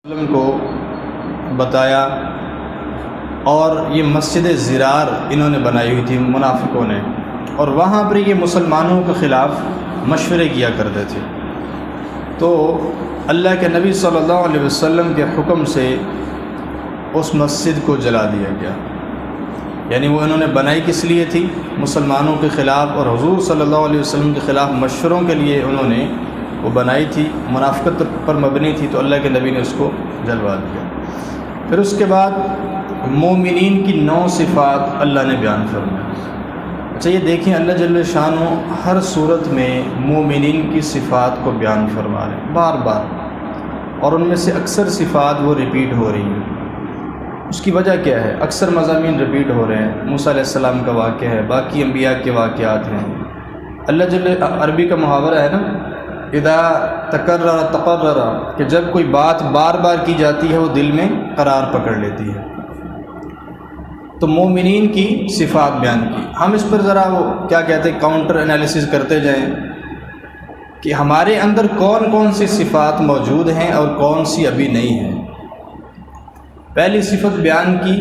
وسلم کو بتایا، اور یہ مسجد زرار انہوں نے بنائی ہوئی تھی منافقوں نے، اور وہاں پر یہ مسلمانوں کے خلاف مشورے کیا کرتے تھے۔ تو اللہ کے نبی صلی اللہ علیہ وسلم کے حکم سے اس مسجد کو جلا دیا گیا۔ یعنی وہ انہوں نے بنائی کس لیے تھی؟ مسلمانوں کے خلاف، اور حضور صلی اللہ علیہ وسلم کے خلاف مشوروں کے لیے انہوں نے وہ بنائی تھی، منافقت پر مبنی تھی، تو اللہ کے نبی نے اس کو جلوا دیا۔ پھر اس کے بعد مومنین کی 9 صفات اللہ نے بیان فرمائی۔ اچھا یہ دیکھیں، اللہ جل شانہ ہر صورت میں مومنین کی صفات کو بیان فرما رہے ہیں بار بار، اور ان میں سے اکثر صفات وہ ریپیٹ ہو رہی ہیں۔ اس کی وجہ کیا ہے؟ اکثر مضامین ریپیٹ ہو رہے ہیں۔ موسیٰ علیہ السلام کا واقعہ ہے، باقی انبیاء کے واقعات ہیں۔ اللہ جل، عربی کا محاورہ ہے نا، اذا تکرر تقرر، کہ جب کوئی بات بار بار کی جاتی ہے وہ دل میں قرار پکڑ لیتی ہے۔ تو مومنین کی صفات بیان کی۔ ہم اس پر ذرا وہ کیا کہتے ہیں، کاؤنٹر انالیسز کرتے جائیں کہ ہمارے اندر کون کون سی صفات موجود ہیں اور کون سی ابھی نہیں ہیں۔ پہلی صفت بیان کی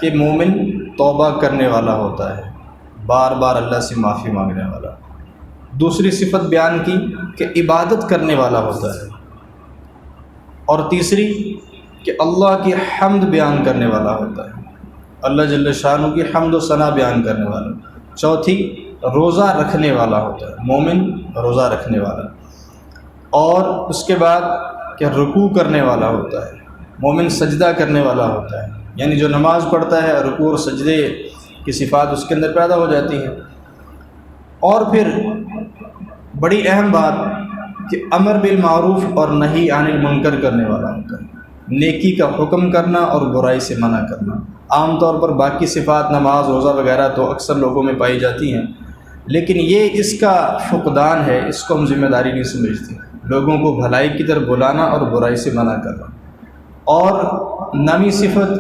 کہ مومن توبہ کرنے والا ہوتا ہے، بار بار اللہ سے معافی مانگنے والا۔ دوسری صفت بیان کی کہ عبادت کرنے والا ہوتا ہے، اور تیسری کہ اللہ کی حمد بیان کرنے والا ہوتا ہے، اللہ جل شانہ کی حمد و ثنا بیان کرنے والا۔ چوتھی روزہ رکھنے والا ہوتا ہے، مومن روزہ رکھنے والا۔ اور اس کے بعد کہ رکوع کرنے والا ہوتا ہے، مومن سجدہ کرنے والا ہوتا ہے، یعنی جو نماز پڑھتا ہے رکوع اور سجدے کی صفات اس کے اندر پیدا ہو جاتی ہیں۔ اور پھر بڑی اہم بات کہ امر بالمعروف اور نہی عن المنکر کرنے والا ہوتا ہے، نیکی کا حکم کرنا اور برائی سے منع کرنا۔ عام طور پر باقی صفات نماز، روزہ وغیرہ تو اکثر لوگوں میں پائی جاتی ہیں، لیکن یہ اس کا فقدان ہے، اس کو ہم ذمہ داری نہیں سمجھتے۔ لوگوں کو بھلائی کی طرف بلانا اور برائی سے منع کرنا۔ اور 9ویں صفت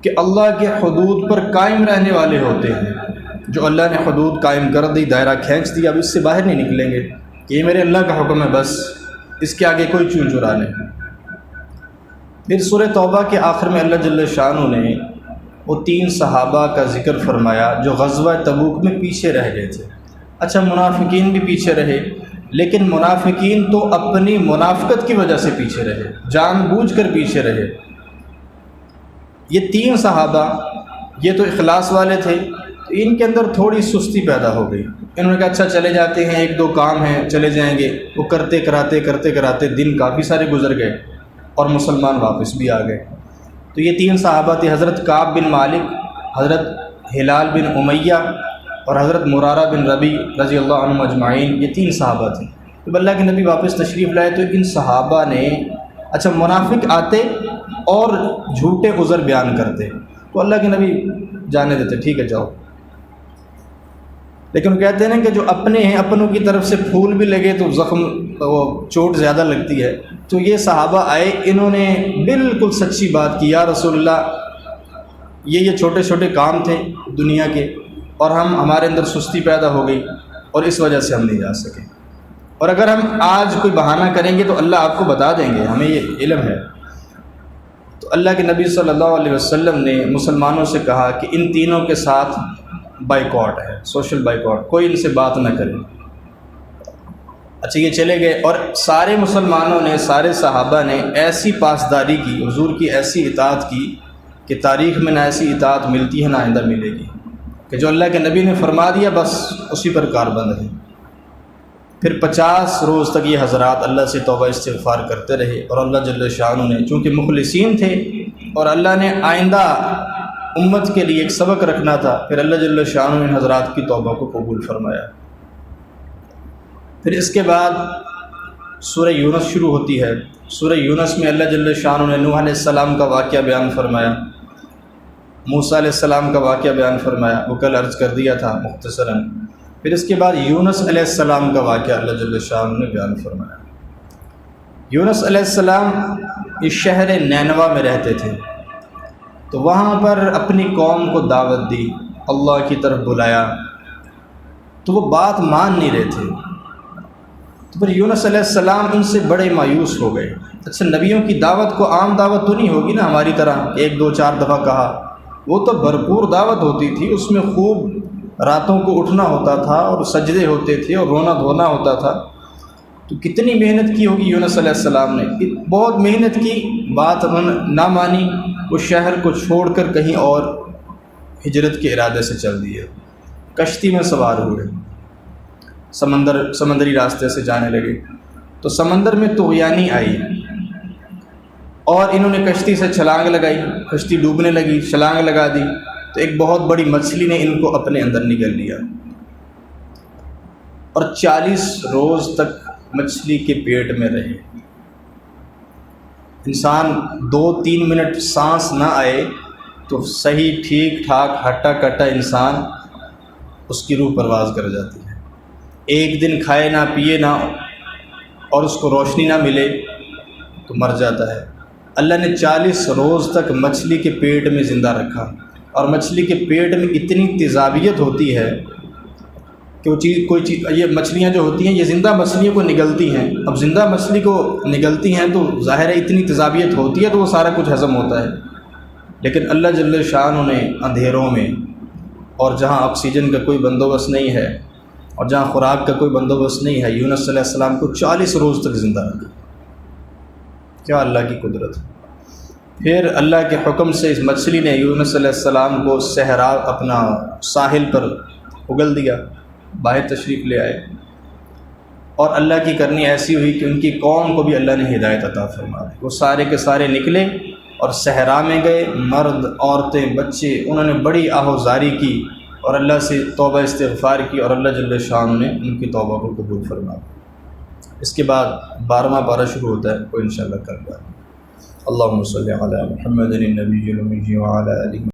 کہ اللہ کے حدود پر قائم رہنے والے ہوتے ہیں، جو اللہ نے حدود قائم کر دی، دائرہ کھینچ دیا، اب اس سے باہر نہیں نکلیں گے کہ یہ میرے اللہ کا حکم ہے، بس اس کے آگے کوئی چون چرا نہیں۔ پھر سورہ توبہ کے آخر میں اللہ جل شانہ نے وہ 3 صحابہ کا ذکر فرمایا جو غزوہ تبوک میں پیچھے رہ گئے تھے۔ اچھا منافقین بھی پیچھے رہے، لیکن منافقین تو اپنی منافقت کی وجہ سے پیچھے رہے، جان بوجھ کر پیچھے رہے۔ یہ 3 صحابہ یہ تو اخلاص والے تھے، تو ان کے اندر تھوڑی سستی پیدا ہو گئی۔ انہوں نے کہا اچھا چلے جاتے ہیں، 1-2 کام ہیں، چلے جائیں گے۔ وہ کرتے کراتے دن کافی سارے گزر گئے اور مسلمان واپس بھی آ گئے۔ تو یہ 3 صحابہ تھے، حضرت کعب بن مالک، حضرت ہلال بن امیہ اور حضرت مرارہ بن ربیع رضی اللہ عنہم اجمعین۔ یہ 3 صحابہ تھے۔ جب اللہ کے نبی واپس تشریف لائے تو ان صحابہ نے، اچھا منافق آتے اور جھوٹے عذر بیان کرتے تو اللہ کے نبی جانے دیتے، ٹھیک ہے جاؤ، لیکن وہ کہتے ہیں کہ جو اپنے ہیں، اپنوں کی طرف سے پھول بھی لگے تو زخم، وہ چوٹ زیادہ لگتی ہے۔ تو یہ صحابہ آئے، انہوں نے بالکل سچی بات کی، یا رسول اللہ یہ چھوٹے چھوٹے کام تھے دنیا کے، اور ہمارے اندر سستی پیدا ہو گئی اور اس وجہ سے ہم نہیں جا سکے، اور اگر ہم آج کوئی بہانہ کریں گے تو اللہ آپ کو بتا دیں گے، ہمیں یہ علم ہے۔ تو اللہ کے نبی صلی اللہ علیہ وسلم نے مسلمانوں سے کہا کہ ان تینوں کے ساتھ بائیکاٹ ہے، سوشل بائیکاٹ، کوئی ان سے بات نہ کرے۔ اچھا یہ چلے گئے، اور سارے مسلمانوں نے، سارے صحابہ نے ایسی پاسداری کی، حضور کی ایسی اطاعت کی کہ تاریخ میں نہ ایسی اطاعت ملتی ہے نہ آئندہ ملے گی، کہ جو اللہ کے نبی نے فرما دیا بس اسی پر کاربند ہے۔ پھر 50 روز تک یہ حضرات اللہ سے توبہ استغفار کرتے رہے، اور اللہ جل شانہ نے چونکہ مخلصین تھے اور اللہ نے آئندہ امت کے لیے ایک سبق رکھنا تھا، پھر اللہ جل شانہ نے ان حضرات کی توبہ کو قبول فرمایا۔ پھر اس کے بعد سورہ یونس شروع ہوتی ہے۔ سورہ یونس میں اللہ جل شانہ نے نوح علیہ السلام کا واقعہ بیان فرمایا، موسیٰ علیہ السلام کا واقعہ بیان فرمایا، وہ کل عرض کر دیا تھا مختصراً۔ پھر اس کے بعد یونس علیہ السلام کا واقعہ اللہ جل شانہ نے بیان فرمایا۔ یونس علیہ السلام اس شہر نینوا میں رہتے تھے، تو وہاں پر اپنی قوم کو دعوت دی، اللہ کی طرف بلایا، تو وہ بات مان نہیں رہے تھے۔ تو پھر یونس علیہ السلام ان سے بڑے مایوس ہو گئے۔ اچھا نبیوں کی دعوت کو عام دعوت تو نہیں ہوگی نا ہماری طرح، ایک دو چار دفعہ کہا، وہ تو بھرپور دعوت ہوتی تھی، اس میں خوب راتوں کو اٹھنا ہوتا تھا اور سجدے ہوتے تھے اور رونا دھونا ہوتا تھا۔ تو کتنی محنت کی ہوگی یونس علیہ السلام نے، بہت محنت کی، بات انہوں نے نہ مانی، اس شہر کو چھوڑ کر کہیں اور ہجرت کے ارادے سے چل دیے، کشتی میں سوار ہوئے، سمندری راستے سے جانے لگے۔ تو سمندر میں طغیانی آئی اور انہوں نے کشتی سے چھلانگ لگائی، کشتی ڈوبنے لگی، چھلانگ لگا دی، تو ایک بہت بڑی مچھلی نے ان کو اپنے اندر نگل لیا، اور 40 روز تک مچھلی کے پیٹ میں رہے۔ انسان 2-3 منٹ سانس نہ آئے تو صحیح ٹھیک ٹھاک ہٹا کٹا انسان، اس کی روح پرواز کر جاتی ہے۔ ایک دن کھائے نہ پیے نہ اور اس کو روشنی نہ ملے تو مر جاتا ہے۔ اللہ نے 40 روز تک مچھلی کے پیٹ میں زندہ رکھا، اور مچھلی کے پیٹ میں اتنی تیزابیت ہوتی ہے کہ وہ کوئی چیز، یہ مچھلیاں جو ہوتی ہیں یہ زندہ مچھلیوں کو نگلتی ہیں، اب زندہ مچھلی کو نگلتی ہیں تو ظاہر ہے اتنی تیزابیت ہوتی ہے تو وہ سارا کچھ ہضم ہوتا ہے، لیکن اللہ جل شانہ نے اندھیروں میں اور جہاں آکسیجن کا کوئی بندوبست نہیں ہے اور جہاں خوراک کا کوئی بندوبست نہیں ہے، یونس علیہ السلام کو 40 روز تک زندہ رکھا۔ کیا اللہ کی قدرت! پھر اللہ کے حکم سے اس مچھلی نے یونس علیہ السلام کو صحرا اپنا ساحل پر اگل دیا، باہر تشریف لے آئے، اور اللہ کی کرنی ایسی ہوئی کہ ان کی قوم کو بھی اللہ نے ہدایت عطا فرما دی۔ وہ سارے کے سارے نکلے اور صحرا میں گئے، مرد، عورتیں، بچے، انہوں نے بڑی آہوزاری کی اور اللہ سے توبہ استغفار کی، اور اللہ جل شانہ نے ان کی توبہ کو قبول فرما دی۔ اس کے بعد 12واں پارہ شروع ہوتا ہے، وہ انشاءاللہ کل گا۔ اللہم صلی علی محمد النبی الأمی وعلی آلہ